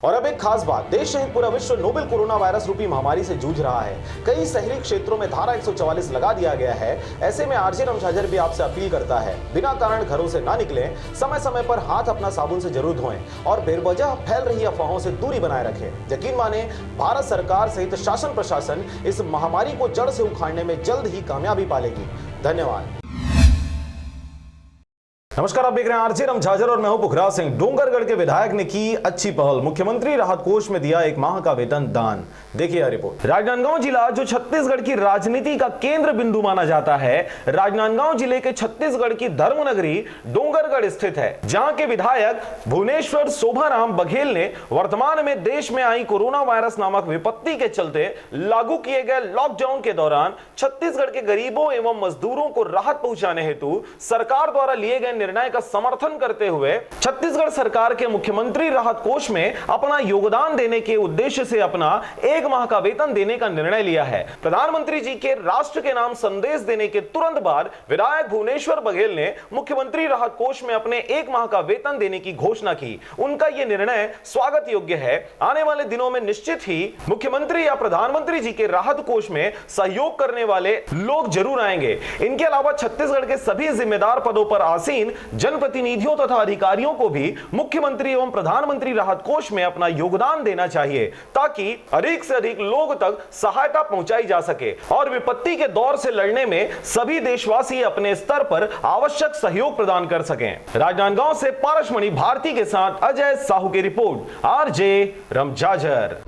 और अब एक खास बात, देश सहित पूरा विश्व नोवेल कोरोना वायरस रूपी महामारी से जूझ रहा है। कई शहरी क्षेत्रों में धारा 144 लगा दिया गया है। ऐसे में आरजे रमझाझर भी आपसे अपील करता है, बिना कारण घरों से ना निकलें, समय समय पर हाथ अपना साबुन से जरूर धोएं और बेवजह फैल रही अफवाहों से दूरी बनाए रखें। यकीन माने, भारत सरकार सहित शासन प्रशासन इस महामारी को जड़ से उखाड़ने में जल्द ही कामयाबी पालेगी। धन्यवाद। नमस्कार, आप देख रहे हैं आरजे रमझाझर और मैं हूं पुखराज सिंह। डोंगरगढ़ के विधायक ने की अच्छी पहल, मुख्यमंत्री राहत कोष में दिया 1 माह का वेतन दान। देखिए यह रिपोर्ट। राजनांदगांव जिला जो छत्तीसगढ़ की राजनीति का केंद्र बिंदु माना जाता है, राजनांदगांव जिले के छत्तीसगढ़ की धर्मनगरी डोंगरगढ़ स्थित है, जहां के विधायक भुवनेश्वर शोभाराम बघेल ने वर्तमान में देश में आई कोरोना वायरस नामक विपत्ति के चलते लागू किए गए लॉकडाउन के दौरान छत्तीसगढ़ के गरीबों एवं मजदूरों को राहत पहुंचाने हेतु सरकार द्वारा लिए गए निर्णय का समर्थन करते हुए छत्तीसगढ़ सरकार के मुख्यमंत्री राहत कोष में अपना योगदान देने के उद्देश्य से अपना 1 माह का वेतन देने का निर्णय लिया है। प्रधानमंत्री जी के राष्ट्र के नाम संदेश देने के तुरंत बाद विधायक भुवनेश्वर बघेल ने मुख्यमंत्री राहत कोष में अपने 1 माह का वेतन देने की घोषणा की। उनका यह निर्णय स्वागत योग्य है। आने वाले दिनों में निश्चित ही मुख्यमंत्री या प्रधानमंत्री जी के राहत कोष में सहयोग करने वाले लोग जरूर आएंगे। इनके अलावा छत्तीसगढ़ के सभी जिम्मेदार पदों पर आसीन जनप्रतिनिधियों तथा अधिकारियों को भी मुख्यमंत्री एवं प्रधानमंत्री राहत कोष में अपना योगदान देना चाहिए, ताकि अधिक से अधिक लोग तक सहायता पहुंचाई जा सके और विपत्ति के दौर से लड़ने में सभी देशवासी अपने स्तर पर आवश्यक सहयोग प्रदान कर सकें। राजनांदगांव से पारसमणि भारती के साथ अजय साहू की रिपोर्ट, आरजे रमझाझर।